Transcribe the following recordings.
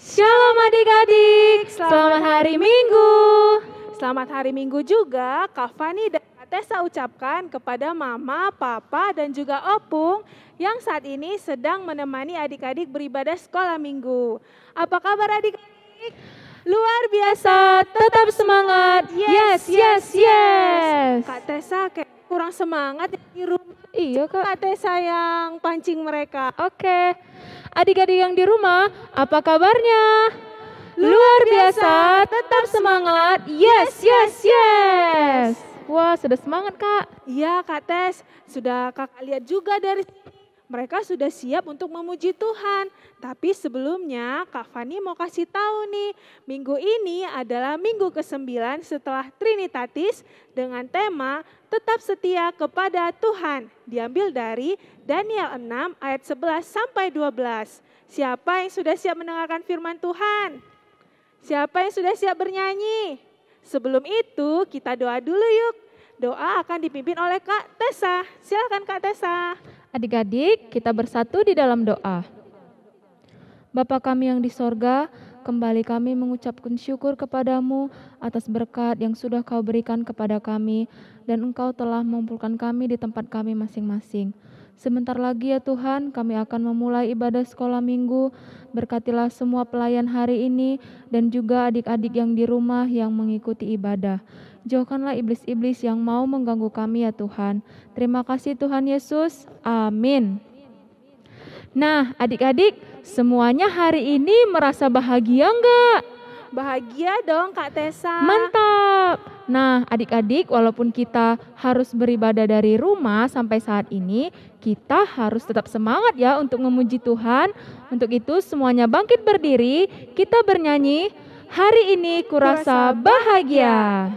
Shalom adik-adik, selamat hari Minggu. Selamat hari Minggu juga Kak Fani dan Kak Tessa ucapkan kepada Mama, Papa, dan juga Opung yang saat ini sedang menemani adik-adik beribadah sekolah Minggu. Apa kabar adik-adik? Luar biasa, tetap semangat. Yes. Kak Tessa kayak kurang semangat di rumah. Iya Kak. Kak Tessa yang pancing mereka. Oke, adik-adik yang di rumah, apa kabarnya? Luar biasa, tetap semangat. Yes. Wah, sudah semangat Kak. Iya Kak Tes, sudah kakak lihat juga dari sini. Mereka sudah siap untuk memuji Tuhan. Tapi sebelumnya Kak Fani mau kasih tahu nih, minggu ini adalah minggu ke-9 setelah Trinitatis dengan tema Tetap Setia Kepada Tuhan. Diambil dari Daniel 6 ayat 11 sampai 12. Siapa yang sudah siap mendengarkan firman Tuhan? Siapa yang sudah siap bernyanyi? Sebelum itu kita doa dulu yuk. Doa akan dipimpin oleh Kak Tessa. Silakan Kak Tessa. Adik-adik, kita bersatu di dalam doa. Bapa kami yang di sorga, kembali kami mengucapkan syukur kepadamu atas berkat yang sudah kau berikan kepada kami dan engkau telah mengumpulkan kami di tempat kami masing-masing. Sebentar lagi ya Tuhan, kami akan memulai ibadah sekolah minggu. Berkatilah semua pelayan hari ini dan juga adik-adik yang di rumah yang mengikuti ibadah. Jauhkanlah iblis-iblis yang mau mengganggu kami ya Tuhan. Terima kasih Tuhan Yesus. Amin. Nah adik-adik, semuanya hari ini merasa bahagia enggak? Bahagia dong Kak Tessa. Mantap. Nah adik-adik, walaupun kita harus beribadah dari rumah sampai saat ini, kita harus tetap semangat ya untuk memuji Tuhan. Untuk itu semuanya bangkit berdiri, kita bernyanyi, hari ini kurasa bahagia.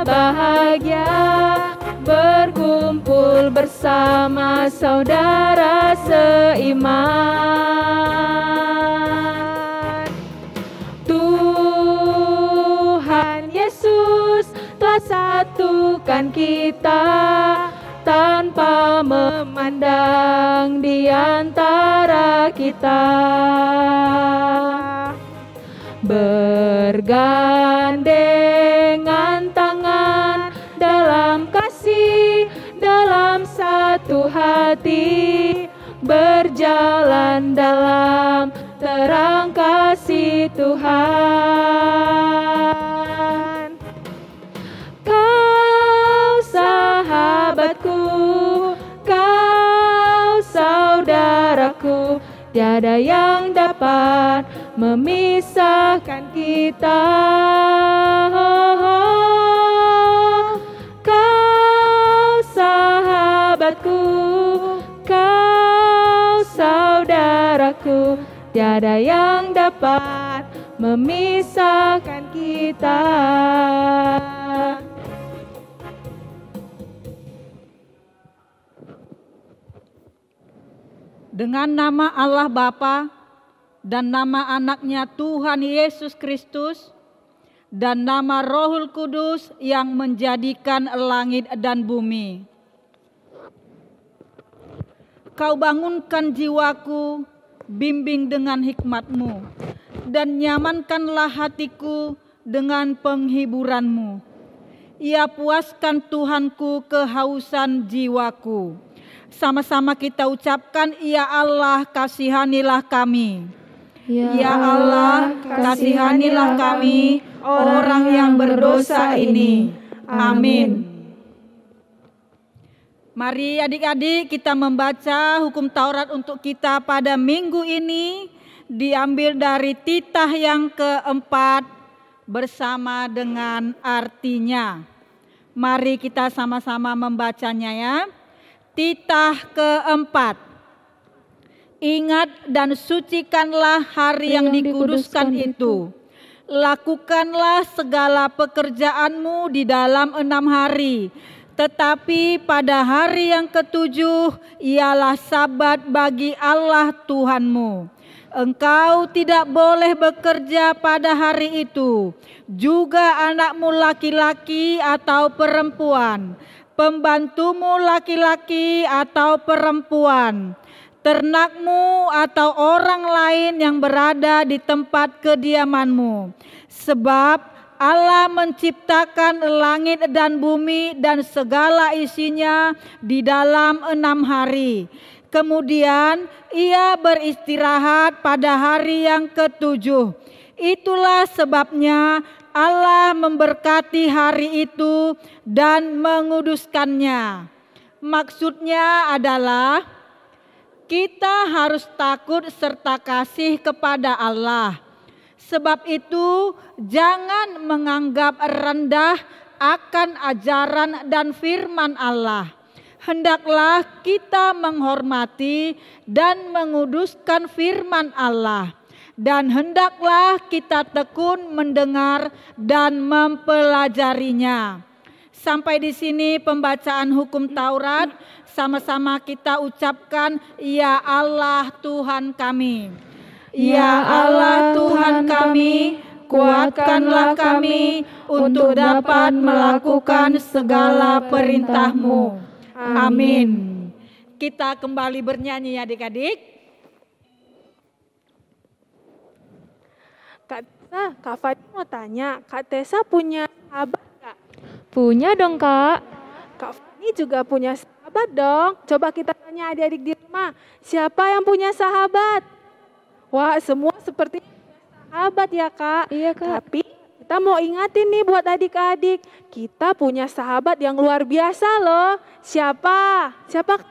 Bahagia berkumpul bersama saudara seiman. Tuhan Yesus telah satukan kita tanpa memandang di antara kita. Bergandengan tangan dalam kasih, dalam satu hati, berjalan dalam terang kasih Tuhan. Kau sahabatku, kau saudaraku, tiada yang dapat memisahkan kita. Kau sahabatku, kau saudaraku, tiada yang dapat memisahkan kita. Dengan nama Allah Bapa dan nama anaknya Tuhan Yesus Kristus dan nama Rohul Kudus yang menjadikan langit dan bumi. Kau bangunkan jiwaku, bimbing dengan hikmat-Mu, dan nyamankanlah hatiku dengan penghiburan-Mu. Ya puaskan Tuhanku kehausan jiwaku. Sama-sama kita ucapkan, ya Allah kasihanilah kami. Ya Allah, kasihanilah kami, orang yang berdosa ini. Amin. Mari adik-adik kita membaca hukum Taurat untuk kita pada minggu ini. Diambil dari titah yang keempat bersama dengan artinya. Mari kita sama-sama membacanya ya. Titah keempat. Ingat dan sucikanlah hari yang dikuduskan itu. Lakukanlah segala pekerjaanmu di dalam 6 hari. Tetapi pada hari yang ketujuh ialah Sabat bagi Allah Tuhanmu. Engkau tidak boleh bekerja pada hari itu, juga anakmu laki-laki atau perempuan, pembantumu laki-laki atau perempuan, ternakmu atau orang lain yang berada di tempat kediamanmu. Sebab Allah menciptakan langit dan bumi dan segala isinya di dalam 6 hari. Kemudian ia beristirahat pada hari yang ketujuh. Itulah sebabnya Allah memberkati hari itu dan menguduskannya. Maksudnya adalah kita harus takut serta kasih kepada Allah. Sebab itu jangan menganggap rendah akan ajaran dan firman Allah. Hendaklah kita menghormati dan menguduskan firman Allah. Dan hendaklah kita tekun mendengar dan mempelajarinya. Sampai di sini pembacaan hukum Taurat. Sama-sama kita ucapkan, ya Allah Tuhan kami. Ya Allah Tuhan kami, kuatkanlah kami untuk dapat melakukan segala perintah-Mu. Amin. Kita kembali bernyanyi ya adik-adik. Kak Fadi mau tanya, Kak Tessa punya sahabat Kak? Punya dong, Kak. Kak Fadi juga punya sahabat dong. Coba kita tanya adik-adik di rumah, siapa yang punya sahabat? Wah, semua seperti sahabat ya Kak. Iya, Kak. Tapi kita mau ingatin nih buat adik-adik, kita punya sahabat yang luar biasa loh. Siapa? Siapa Kak?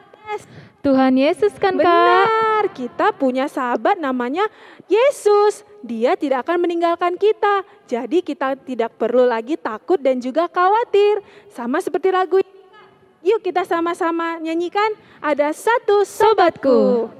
Tuhan Yesus kan, Kak? Benar, kita punya sahabat namanya Yesus. Dia tidak akan meninggalkan kita. Jadi kita tidak perlu lagi takut dan juga khawatir. Sama seperti lagu ini. Yuk kita sama-sama nyanyikan, ada satu sobatku.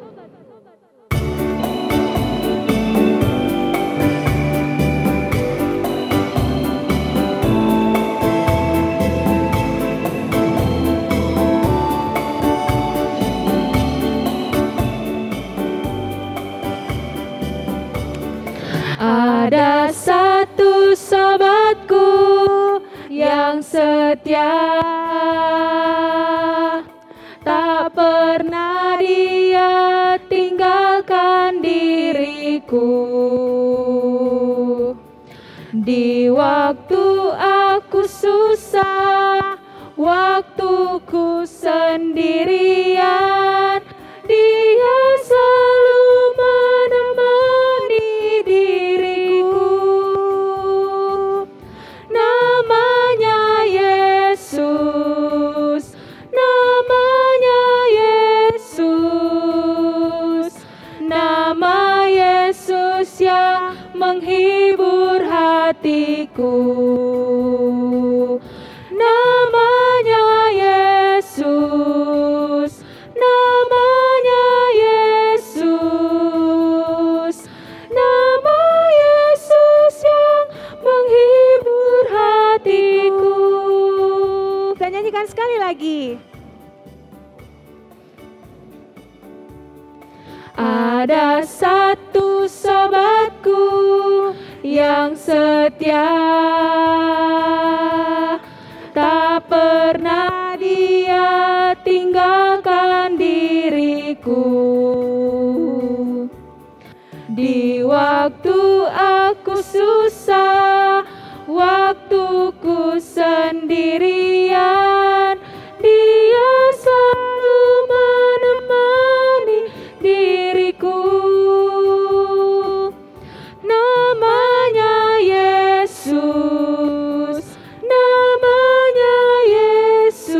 Ada satu sobatku yang setia, tak pernah dia tinggalkan diriku. Di waktu aku susah, waktuku sendirian, dia selalu menemani diriku. Namanya Yesus, namanya Yesus, nama Yesus yang menghibur hatiku. Namanya Yesus, namanya Yesus, nama Yesus yang menghibur hatiku. Kita nyanyikan sekali lagi. Ada satu sobatku yang setia, tak pernah dia tinggalkan diriku. Di waktu aku susah, waktuku sendirian, dia selalu menemani diriku. Namanya Yesus, namanya Yesus,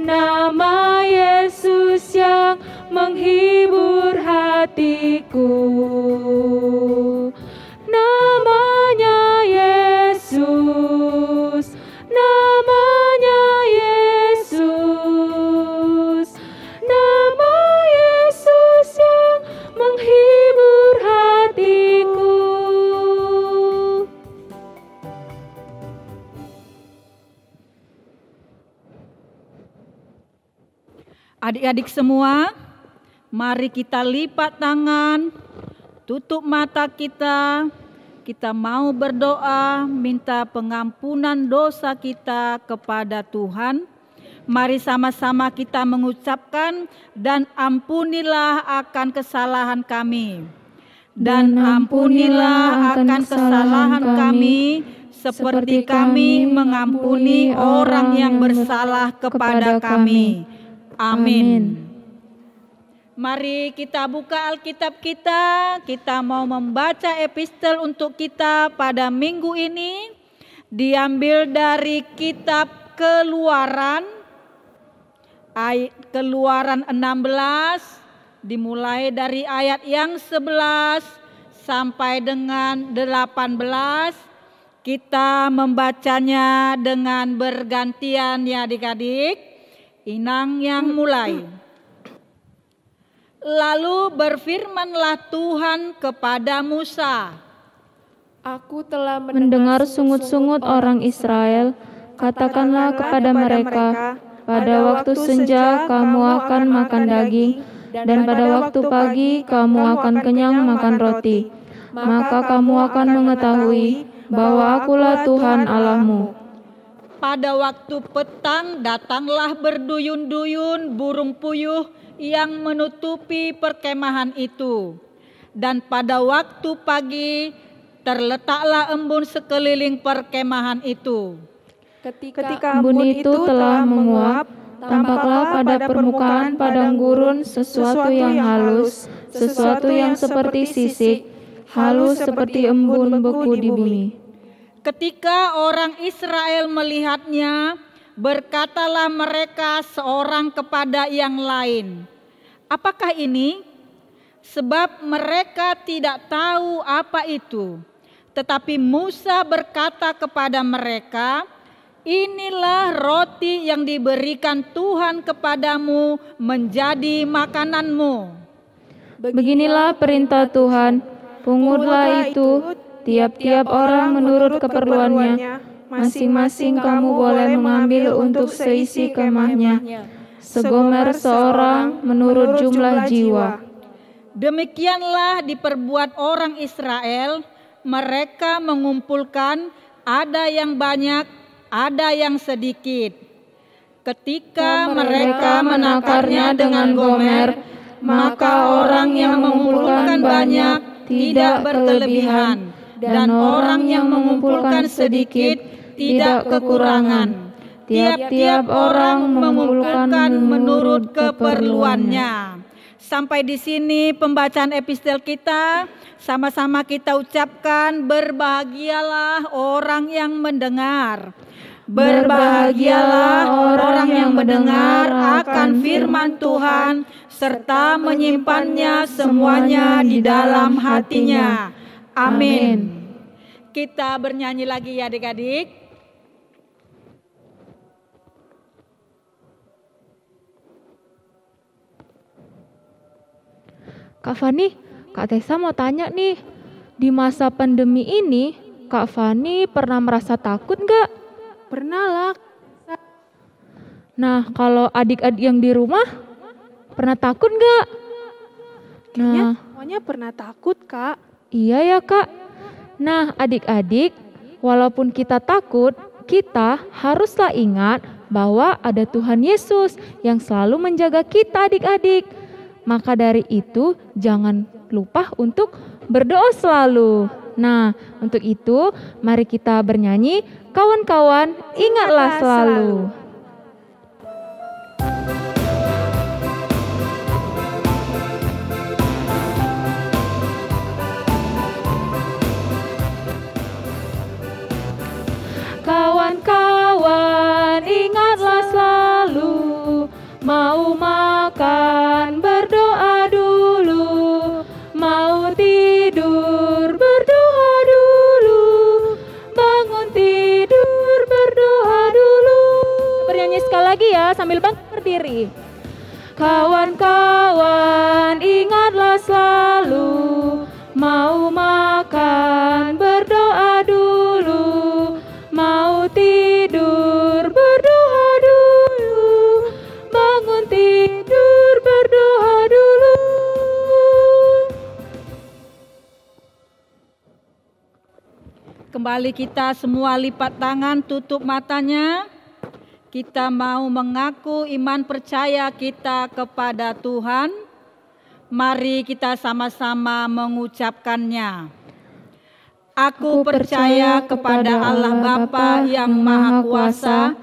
nama Yesus yang menghibur hatiku. Namanya Yesus, Adik-adik semua, mari kita lipat tangan, tutup mata kita. Kita mau berdoa minta pengampunan dosa kita kepada Tuhan. Mari sama-sama kita mengucapkan, dan ampunilah akan kesalahan kami. Dan ampunilah akan kesalahan kami, seperti kami mengampuni orang yang bersalah kepada kami. Amin. Mari kita buka Alkitab kita mau membaca epistel untuk kita pada minggu ini. Diambil dari kitab Keluaran, Keluaran 16, dimulai dari ayat yang 11 sampai dengan 18. Kita membacanya dengan bergantian ya adik-adik. Inang yang mulai. Lalu berfirmanlah Tuhan kepada Musa. Aku telah Mendengar sungut-sungut orang Israel, katakanlah kepada mereka, pada waktu senja kamu akan makan daging, dan pada waktu pagi kamu akan kenyang makan roti. Maka kamu akan mengetahui bahwa akulah Tuhan Allahmu. Pada waktu petang datanglah berduyun-duyun burung puyuh yang menutupi perkemahan itu. Dan pada waktu pagi terletaklah embun sekeliling perkemahan itu. ketika Embun itu telah menguap, tampaklah pada permukaan padang gurun sesuatu yang halus, sesuatu yang seperti sisik, halus seperti embun beku di bumi. Ketika orang Israel melihatnya, berkatalah mereka seorang kepada yang lain, apakah ini? Sebab mereka tidak tahu apa itu. Tetapi Musa berkata kepada mereka, inilah roti yang diberikan Tuhan kepadamu menjadi makananmu. Beginilah perintah Tuhan, pungutlah itu, tiap-tiap orang menurut keperluannya, masing-masing kamu boleh mengambil untuk seisi kemahnya, segomer seorang menurut jumlah jiwa. Demikianlah diperbuat orang Israel, mereka mengumpulkan, ada yang banyak, ada yang sedikit. Ketika mereka menakarnya dengan gomer, maka orang yang mengumpulkan banyak tidak berkelebihan, dan orang yang mengumpulkan sedikit tidak kekurangan. Tiap-tiap orang mengumpulkan menurut keperluannya. Sampai di sini pembacaan epistel kita. Sama-sama kita ucapkan, berbahagialah orang yang mendengar. Berbahagialah orang yang mendengar akan firman Tuhan serta menyimpannya semuanya di dalam hatinya. Amin. Kita bernyanyi lagi ya adik-adik. Kak Fani, Kak Tessa mau tanya nih, di masa pandemi ini Kak Fani pernah merasa takut nggak? Pernah lah. Nah, kalau adik-adik yang di rumah pernah takut nggak? Kayaknya semuanya pernah takut, Kak. Iya ya Kak. Nah adik-adik, walaupun kita takut, kita haruslah ingat bahwa ada Tuhan Yesus yang selalu menjaga kita adik-adik. Maka dari itu jangan lupa untuk berdoa selalu. Nah untuk itu mari kita bernyanyi, kawan-kawan ingatlah selalu. Kawan-kawan ingatlah selalu, mau makan berdoa dulu, mau tidur berdoa dulu, bangun tidur berdoa dulu. Bernyanyi sekali lagi ya sambil bangkit berdiri. Kawan-kawan ingatlah selalu, mau makan berdoa dulu, mau tidur berdoa dulu, bangun tidur kembali kita semua lipat tangan, tutup matanya. Kita mau mengaku iman percaya kita kepada Tuhan. Mari kita sama-sama mengucapkannya. Aku percaya kepada Allah Bapa yang Maha Kuasa,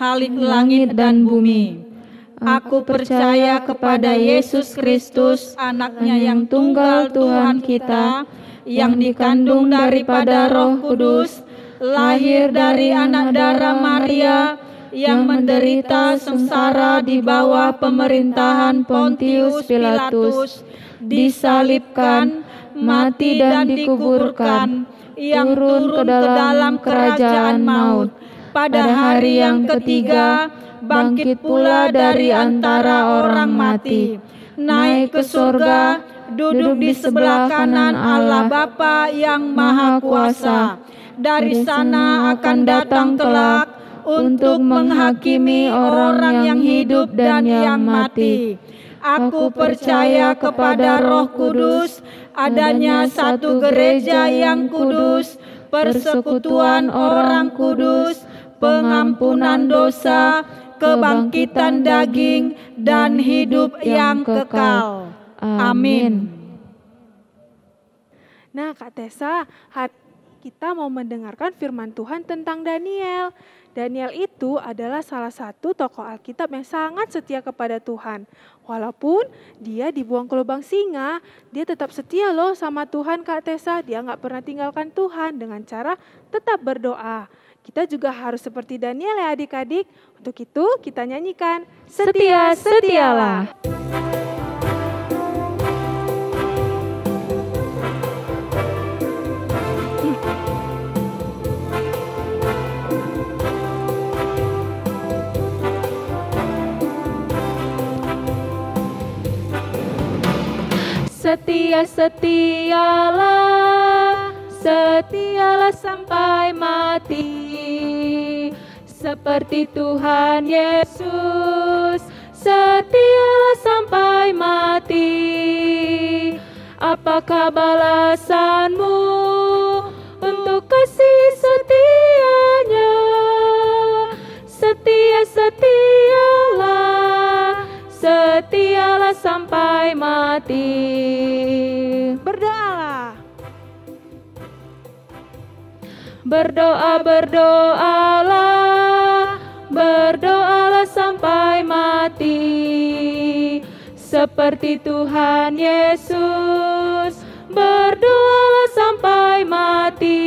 Khalik langit dan bumi. Aku percaya kepada Yesus Kristus, Anaknya yang tunggal Tuhan kita, yang dikandung daripada Roh Kudus, lahir dari anak darah Maria, yang menderita sengsara di bawah pemerintahan Pontius Pilatus, disalibkan, mati dan dikuburkan, yang turun ke dalam kerajaan maut. Pada hari yang ketiga, bangkit pula dari antara orang mati, naik ke surga, duduk di sebelah kanan Allah Bapa yang Maha Kuasa. Dari sana akan datang kelak untuk menghakimi orang yang hidup dan yang mati. Aku percaya kepada Roh Kudus, adanya satu gereja yang kudus, persekutuan orang kudus, pengampunan dosa, kebangkitan daging, dan hidup yang kekal. Amin. Nah, Kak Tessa, kita mau mendengarkan firman Tuhan tentang Daniel. Daniel itu adalah salah satu tokoh Alkitab yang sangat setia kepada Tuhan. Walaupun dia dibuang ke lubang singa, dia tetap setia loh sama Tuhan, Kak Tessa. Dia nggak pernah tinggalkan Tuhan dengan cara tetap berdoa. Kita juga harus seperti Daniel ya adik-adik. Untuk itu kita nyanyikan Setia Setialah. Setia, setialah, setialah sampai mati. Seperti Tuhan Yesus, setialah sampai mati. Apakah balasanmu untuk kasih setianya? Setia, setialah, setialah sampai mati. Berdoalah. Berdoa, berdoalah, berdoalah sampai mati. Seperti Tuhan Yesus, berdoalah sampai mati.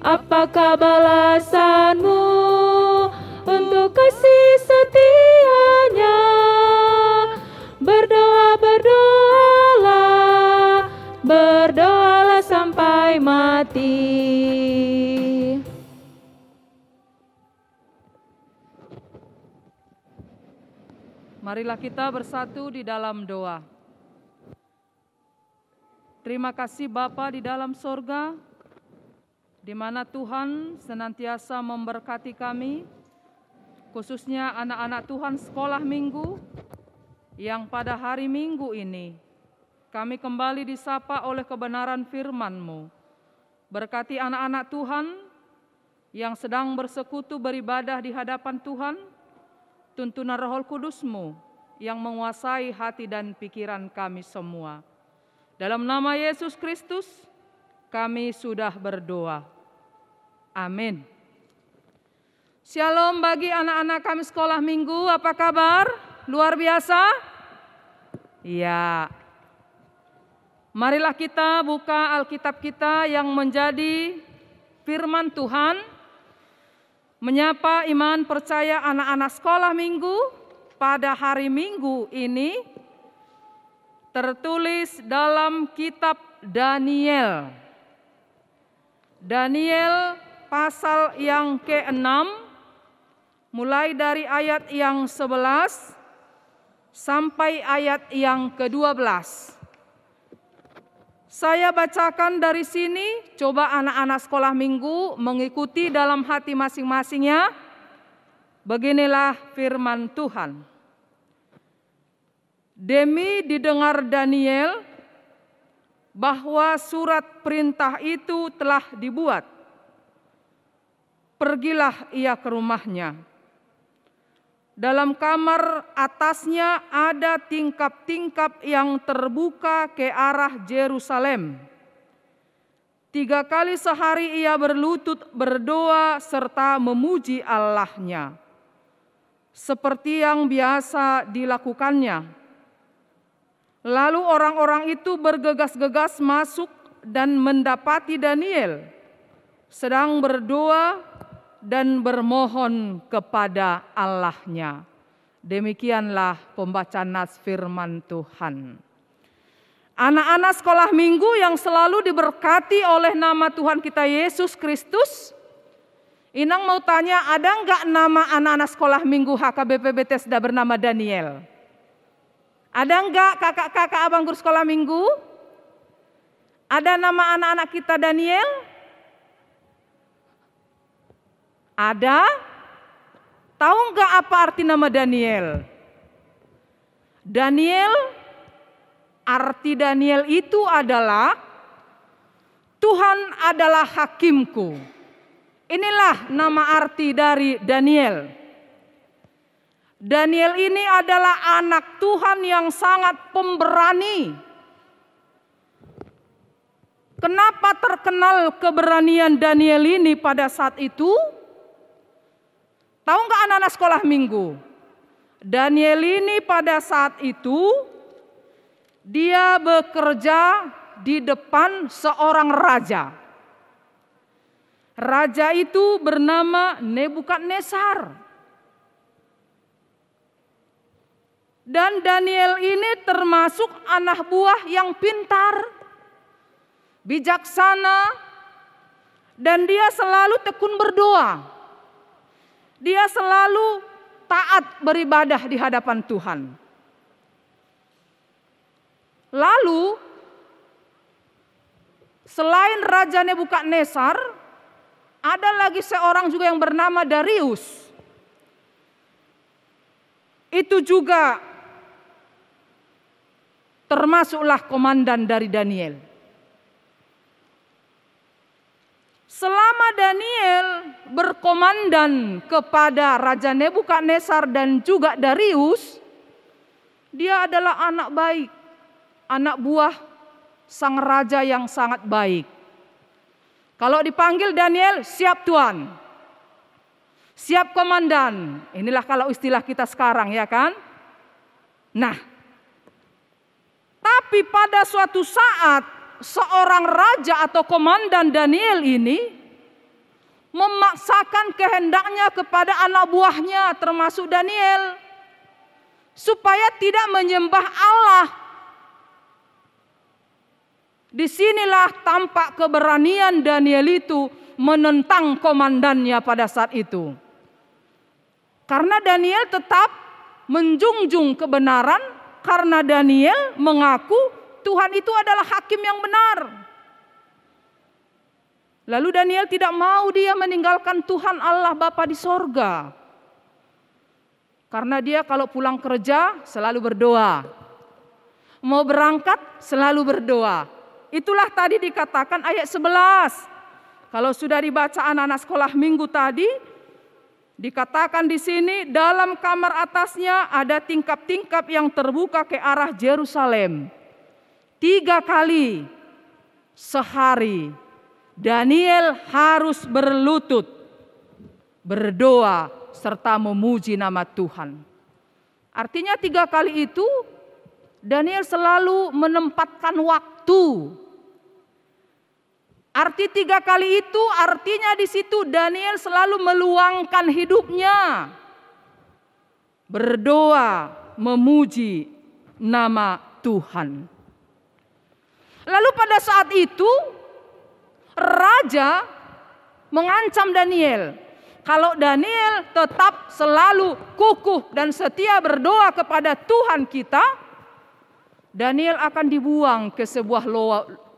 Apakah balasanmu untuk kasih setianya? Berdoa, berdoalah, berdoalah sampai mati. Marilah kita bersatu di dalam doa. Terima kasih Bapa di dalam sorga, di mana Tuhan senantiasa memberkati kami, khususnya anak-anak Tuhan sekolah minggu, yang pada hari Minggu ini kami kembali disapa oleh kebenaran firman-Mu. Berkati anak-anak Tuhan yang sedang bersekutu beribadah di hadapan Tuhan, tuntunan Roh Kudus-Mu yang menguasai hati dan pikiran kami semua. Dalam nama Yesus Kristus, kami sudah berdoa. Amin. Shalom bagi anak-anak kami sekolah minggu, apa kabar? Luar biasa? Ya. Marilah kita buka Alkitab kita yang menjadi firman Tuhan, menyapa iman percaya anak-anak sekolah minggu pada hari Minggu ini, tertulis dalam kitab Daniel. Daniel pasal yang ke-6, mulai dari ayat yang 11 sampai ayat yang ke-12. Saya bacakan dari sini, coba anak-anak sekolah minggu mengikuti dalam hati masing-masingnya. Beginilah firman Tuhan. Demi didengar Daniel, bahwa surat perintah itu telah dibuat. Pergilah ia ke rumahnya. Dalam kamar atasnya ada tingkap-tingkap yang terbuka ke arah Yerusalem. 3 kali sehari ia berlutut berdoa serta memuji Allahnya, seperti yang biasa dilakukannya. Lalu orang-orang itu bergegas-gegas masuk dan mendapati Daniel sedang berdoa dan bermohon kepada Allahnya. Demikianlah pembacaan nas firman Tuhan. Anak-anak sekolah minggu yang selalu diberkati oleh nama Tuhan kita Yesus Kristus. Inang mau tanya, ada enggak nama anak-anak sekolah minggu HKBP Bethesda bernama Daniel? Ada enggak kakak-kakak abang guru sekolah minggu? Ada nama anak-anak kita Daniel? Ada? Tahu enggak apa arti nama Daniel? Arti Daniel itu adalah Tuhan adalah hakimku. Inilah nama arti dari Daniel. Daniel ini adalah anak Tuhan yang sangat pemberani. Kenapa terkenal keberanian Daniel ini pada saat itu? Tahu nggak anak-anak sekolah minggu? Daniel ini pada saat itu dia bekerja di depan seorang raja. Raja itu bernama Nebukadnezar. Dan Daniel ini termasuk anak buah yang pintar, bijaksana, dan dia selalu tekun berdoa. Dia selalu taat beribadah di hadapan Tuhan. Lalu, selain Raja Nebukadnezar, ada lagi seorang juga yang bernama Darius. Itu juga termasuklah komandan dari Daniel. Selama Daniel berkomandan kepada Raja Nebukadnezar dan juga Darius, dia adalah anak baik, anak buah sang raja yang sangat baik. Kalau dipanggil Daniel, siap Tuan, siap komandan. Inilah kalau istilah kita sekarang, ya kan? Nah, tapi pada suatu saat seorang raja atau komandan Daniel ini memaksakan kehendaknya kepada anak buahnya termasuk Daniel supaya tidak menyembah Allah. Disinilah tampak keberanian Daniel itu menentang komandannya pada saat itu. Karena Daniel tetap menjunjung kebenaran, karena Daniel mengaku Tuhan itu adalah hakim yang benar. Lalu Daniel tidak mau dia meninggalkan Tuhan Allah Bapa di sorga. Karena dia kalau pulang kerja selalu berdoa. Mau berangkat selalu berdoa. Itulah tadi dikatakan ayat 11. Kalau sudah dibaca anak-anak sekolah minggu tadi, dikatakan di sini dalam kamar atasnya ada tingkap-tingkap yang terbuka ke arah Yerusalem. 3 kali sehari Daniel harus berlutut, berdoa, serta memuji nama Tuhan. Artinya 3 kali itu Daniel selalu menempatkan waktu. Arti 3 kali itu artinya di situ Daniel selalu meluangkan hidupnya, berdoa, memuji nama Tuhan. Lalu pada saat itu raja mengancam Daniel. Kalau Daniel tetap selalu kukuh dan setia berdoa kepada Tuhan kita, Daniel akan dibuang ke sebuah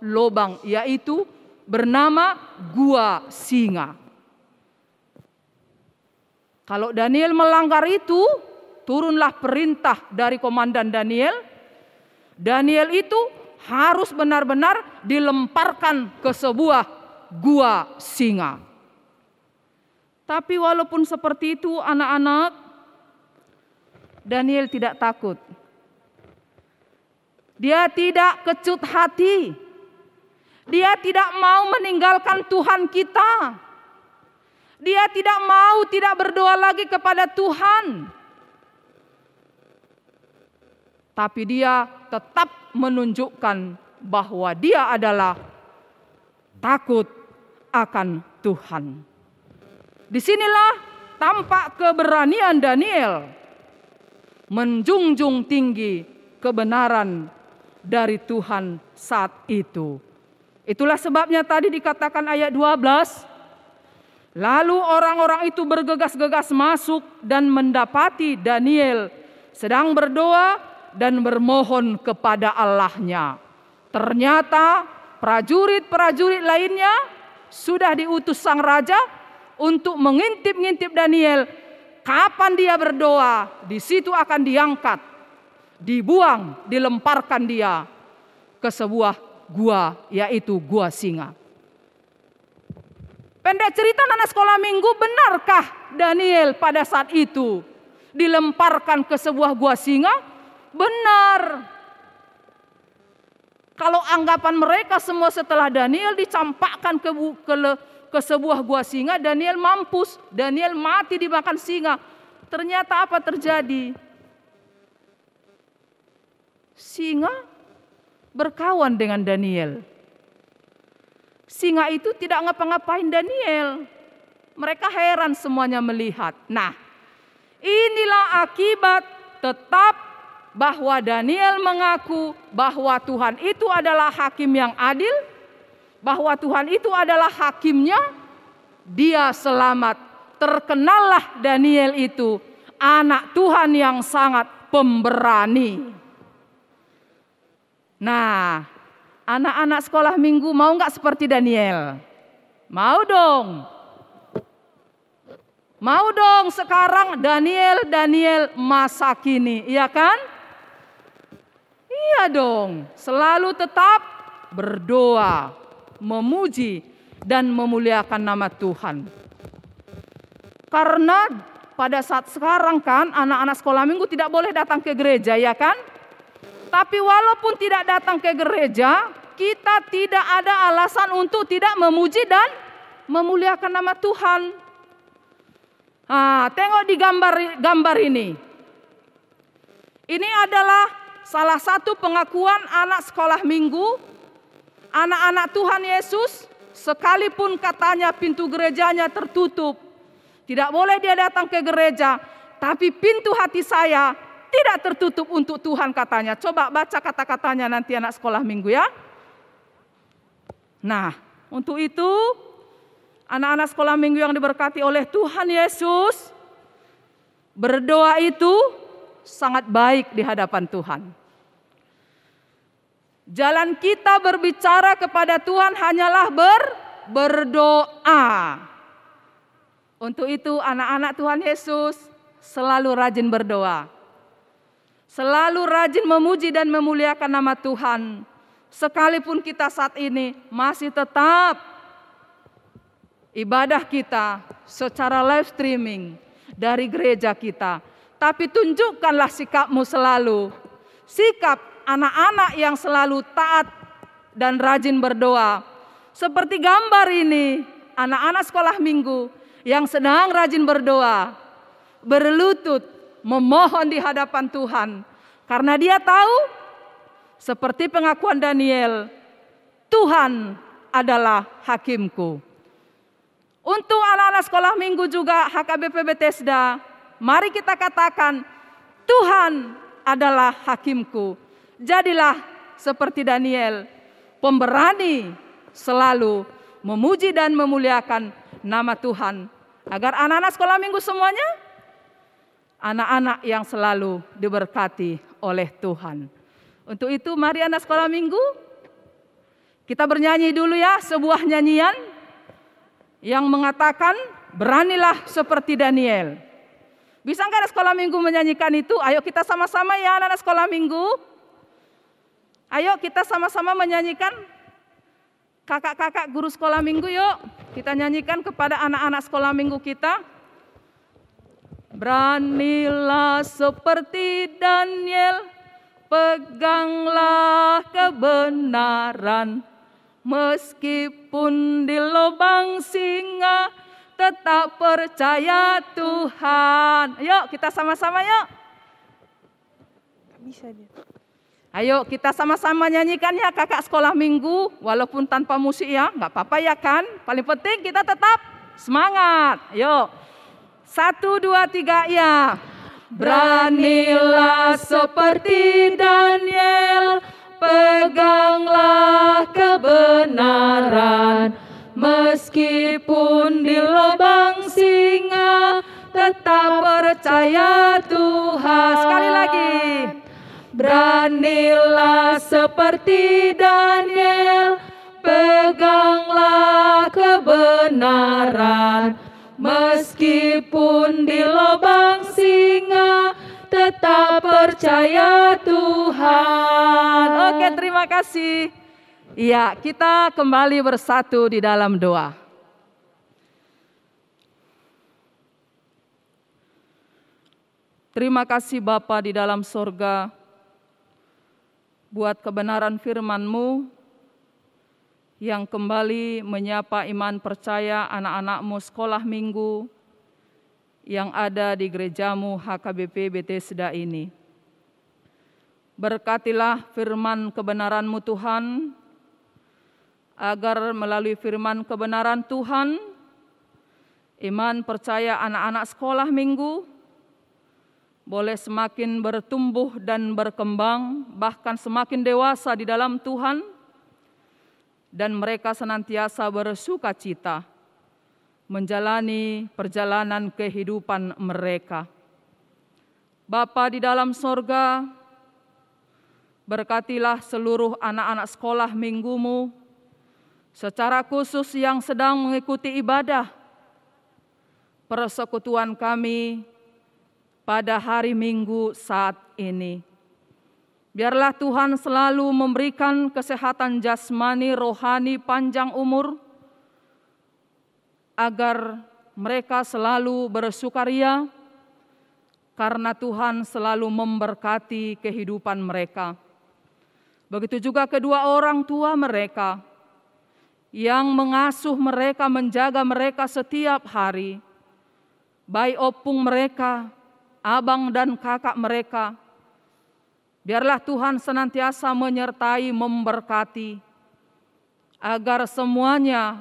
lubang, yaitu bernama Gua Singa. Kalau Daniel melanggar itu, turunlah perintah dari komandan Daniel. Daniel itu harus benar-benar dilemparkan ke sebuah gua singa. Tapi walaupun seperti itu anak-anak, Daniel tidak takut. Dia tidak kecut hati. Dia tidak mau meninggalkan Tuhan kita. Dia tidak berdoa lagi kepada Tuhan. Tapi dia tetap menunjukkan bahwa dia adalah takut akan Tuhan. Disinilah tampak keberanian Daniel menjunjung tinggi kebenaran dari Tuhan saat itu. Itulah sebabnya tadi dikatakan ayat 12, lalu orang-orang itu bergegas-gegas masuk dan mendapati Daniel sedang berdoa dan bermohon kepada Allahnya. Ternyata prajurit-prajurit lainnya sudah diutus sang raja untuk mengintip-ngintip Daniel. Kapan dia berdoa, di situ akan diangkat, dibuang, dilemparkan dia ke sebuah gua, yaitu gua singa. Pendek cerita anak sekolah minggu, benarkah Daniel pada saat itu dilemparkan ke sebuah gua singa? Benar. Kalau anggapan mereka semua setelah Daniel dicampakkan ke sebuah gua singa, Daniel mampus, Daniel mati dimakan singa. Ternyata apa terjadi? Singa berkawan dengan Daniel. Singa itu tidak ngapa-ngapain Daniel. Mereka heran semuanya melihat. Nah, inilah akibat tetap bahwa Daniel mengaku bahwa Tuhan itu adalah hakim yang adil, bahwa Tuhan itu adalah hakimnya, dia selamat. Terkenallah Daniel itu anak Tuhan yang sangat pemberani. Nah, anak-anak sekolah minggu mau nggak seperti Daniel? Mau dong. Mau dong sekarang Daniel masa kini, iya kan? Iya dong, selalu tetap berdoa, memuji dan memuliakan nama Tuhan. Karena pada saat sekarang kan anak-anak sekolah minggu tidak boleh datang ke gereja, ya kan? Tapi walaupun tidak datang ke gereja, kita tidak ada alasan untuk tidak memuji dan memuliakan nama Tuhan. Tengok di gambar ini. Ini adalah salah satu pengakuan anak sekolah minggu, anak-anak Tuhan Yesus, sekalipun katanya pintu gerejanya tertutup, tidak boleh dia datang ke gereja, tapi pintu hati saya tidak tertutup untuk Tuhan katanya. Coba baca kata-katanya nanti anak sekolah minggu ya. Nah, untuk itu anak-anak sekolah minggu yang diberkati oleh Tuhan Yesus, berdoa itu sangat baik di hadapan Tuhan. Jalan kita berbicara kepada Tuhan hanyalah berdoa. Untuk itu anak-anak Tuhan Yesus selalu rajin berdoa. Selalu rajin memuji dan memuliakan nama Tuhan. Sekalipun kita saat ini masih tetap ibadah kita secara live streaming dari gereja kita. Tapi tunjukkanlah sikapmu selalu. Sikap anak-anak yang selalu taat dan rajin berdoa. Seperti gambar ini, anak-anak sekolah minggu yang sedang rajin berdoa, berlutut, memohon di hadapan Tuhan. Karena dia tahu, seperti pengakuan Daniel, Tuhan adalah hakimku. Untuk anak-anak sekolah minggu juga HKBP Bethesda, mari kita katakan, Tuhan adalah hakimku. Jadilah seperti Daniel, pemberani, selalu memuji dan memuliakan nama Tuhan. Agar anak-anak sekolah minggu semuanya, anak-anak yang selalu diberkati oleh Tuhan. Untuk itu mari anak sekolah minggu, kita bernyanyi dulu ya sebuah nyanyian yang mengatakan beranilah seperti Daniel. Bisa nggak anak sekolah minggu menyanyikan itu? Ayo kita sama-sama ya anak-anak sekolah minggu. Ayo kita sama-sama menyanyikan. Kakak-kakak guru sekolah minggu yuk. Kita nyanyikan kepada anak-anak sekolah minggu kita. Beranilah seperti Daniel, peganglah kebenaran. Meskipun di lubang singa, tetap percaya Tuhan. Yuk kita sama-sama yuk. Bisa dia. Ayo kita sama-sama nyanyikan ya kakak sekolah minggu. Walaupun tanpa musik ya, nggak apa-apa ya kan. Paling penting kita tetap semangat. Yuk. 1, 2, 3 ya. Beranilah seperti Daniel, peganglah kebenaran. Meskipun di lubang singa, tetap percaya Tuhan. Sekali lagi. Beranilah seperti Daniel, peganglah kebenaran. Meskipun di lubang singa, tetap percaya Tuhan. Oke, terima kasih. Iya, kita kembali bersatu di dalam doa. Terima kasih Bapa di dalam sorga, buat kebenaran firman-Mu yang kembali menyapa iman percaya anak-anak-Mu sekolah minggu yang ada di gereja-Mu HKBP Bethesda ini. Berkatilah firman kebenaran-Mu Tuhan, agar melalui firman kebenaran Tuhan, iman percaya anak-anak sekolah minggu boleh semakin bertumbuh dan berkembang, bahkan semakin dewasa di dalam Tuhan, dan mereka senantiasa bersuka cita menjalani perjalanan kehidupan mereka. Bapa di dalam sorga, berkatilah seluruh anak-anak sekolah minggu-Mu, secara khusus yang sedang mengikuti ibadah persekutuan kami pada hari Minggu saat ini. Biarlah Tuhan selalu memberikan kesehatan jasmani, rohani, panjang umur, agar mereka selalu bersukaria, karena Tuhan selalu memberkati kehidupan mereka. Begitu juga kedua orang tua mereka, yang mengasuh mereka, menjaga mereka setiap hari, baik opung mereka, abang dan kakak mereka. Biarlah Tuhan senantiasa menyertai, memberkati, agar semuanya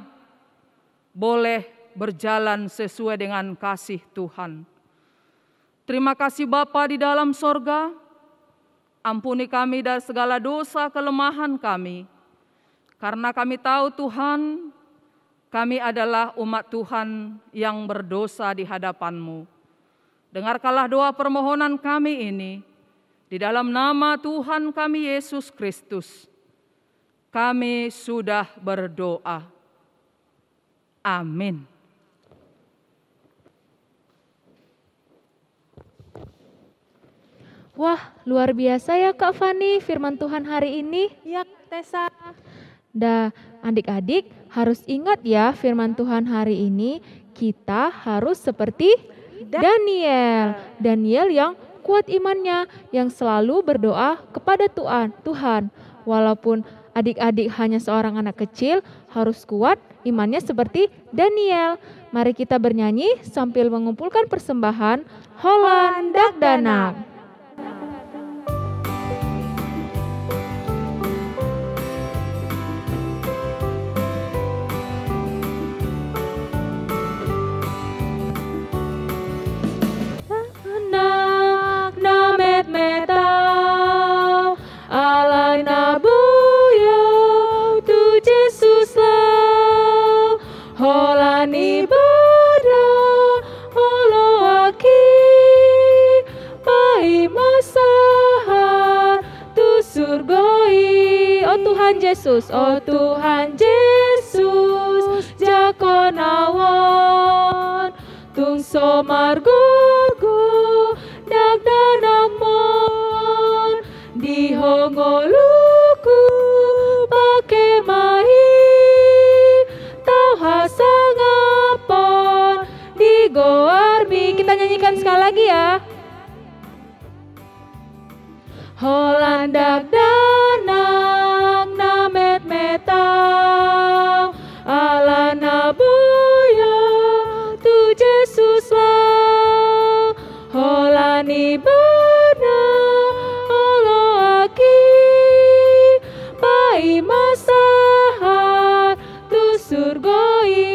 boleh berjalan sesuai dengan kasih Tuhan. Terima kasih Bapa di dalam sorga, ampuni kami dari segala dosa kelemahan kami, karena kami tahu Tuhan, kami adalah umat Tuhan yang berdosa di hadapan-Mu. Dengarkanlah doa permohonan kami ini, di dalam nama Tuhan kami Yesus Kristus, kami sudah berdoa. Amin. Wah, luar biasa ya Kak Fani firman Tuhan hari ini. Ya, Tessa. Adik-adik harus ingat ya firman Tuhan hari ini, kita harus seperti Daniel. Daniel yang kuat imannya, yang selalu berdoa kepada Tuhan. Walaupun adik-adik hanya seorang anak kecil, harus kuat imannya seperti Daniel. Mari kita bernyanyi sambil mengumpulkan persembahan Holland Danak. Yesus, oh Tuhan Yesus, jakonawan, tung somargogo, dag danakmon, di hongoluko Army. Kita nyanyikan sekali lagi ya. Holandak danak namet metang alana boya tu Jesus lah holani bana olo aki pai masahat tu surgoi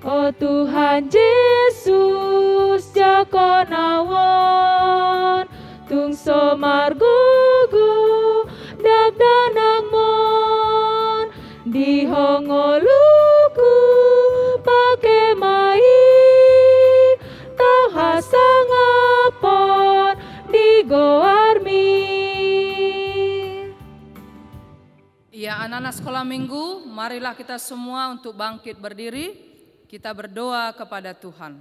oh Tuhan Yesus jakonawon tungso margogo dagdanang mon dihongoluku pake mai tau hasangapon di Go Army. Ya, anak-anak sekolah minggu, marilah kita semua untuk bangkit berdiri, kita berdoa kepada Tuhan.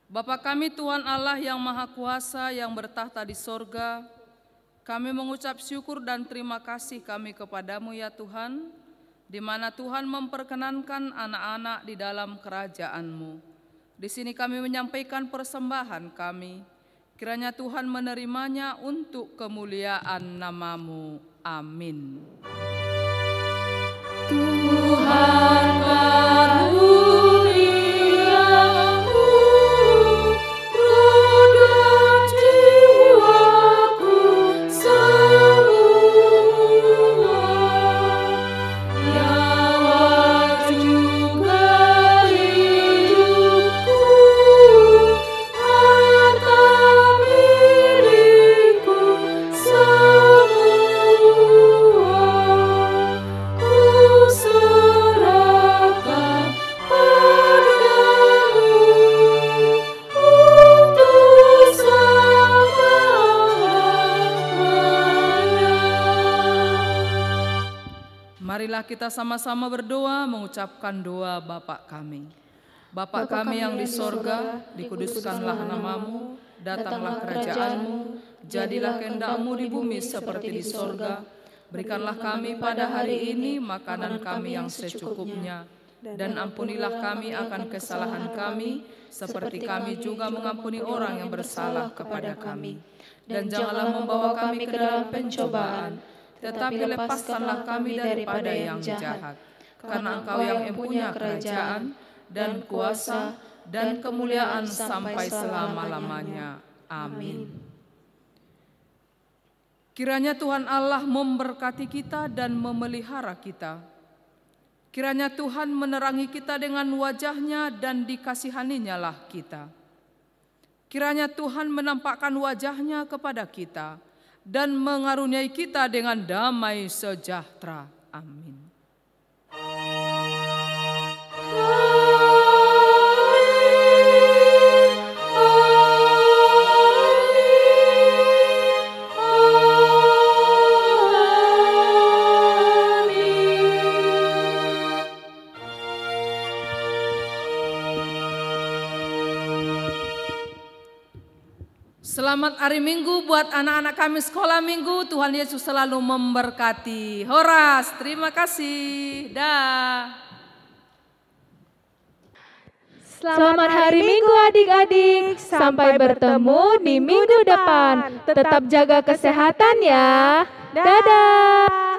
Bapa kami Tuhan Allah yang Maha Kuasa yang bertahta di sorga, kami mengucap syukur dan terima kasih kami kepadamu ya Tuhan, di mana Tuhan memperkenankan anak-anak di dalam kerajaan-Mu. Di sini kami menyampaikan persembahan kami, kiranya Tuhan menerimanya untuk kemuliaan nama-Mu. Amin. Tuhan karuniamu Marilah kita sama-sama berdoa mengucapkan doa Bapa kami. Bapa kami yang di sorga, dikuduskanlah namamu, datanglah kerajaan-Mu, jadilah kehendak-Mu di bumi seperti di sorga. Berikanlah kami pada hari ini makanan kami yang secukupnya, dan ampunilah kami akan kesalahan kami, seperti kami juga mengampuni orang yang bersalah kepada kami. Dan janganlah membawa kami ke dalam pencobaan, tetapi lepaskanlah kami daripada yang jahat. Karena Engkau yang mempunyai kerajaan dan kuasa dan kemuliaan sampai selama-lamanya. Amin. Kiranya Tuhan Allah memberkati kita dan memelihara kita. Kiranya Tuhan menerangi kita dengan wajah-Nya dan dikasihaninya lah kita. Kiranya Tuhan menampakkan wajah-Nya kepada kita dan mengaruniai kita dengan damai sejahtera. Amin. Selamat hari Minggu buat anak-anak kami sekolah Minggu. Tuhan Yesus selalu memberkati. Horas, terima kasih. Dah. Selamat hari Minggu adik-adik. Sampai bertemu di minggu depan. Tetap jaga kesehatan ya. Dadah.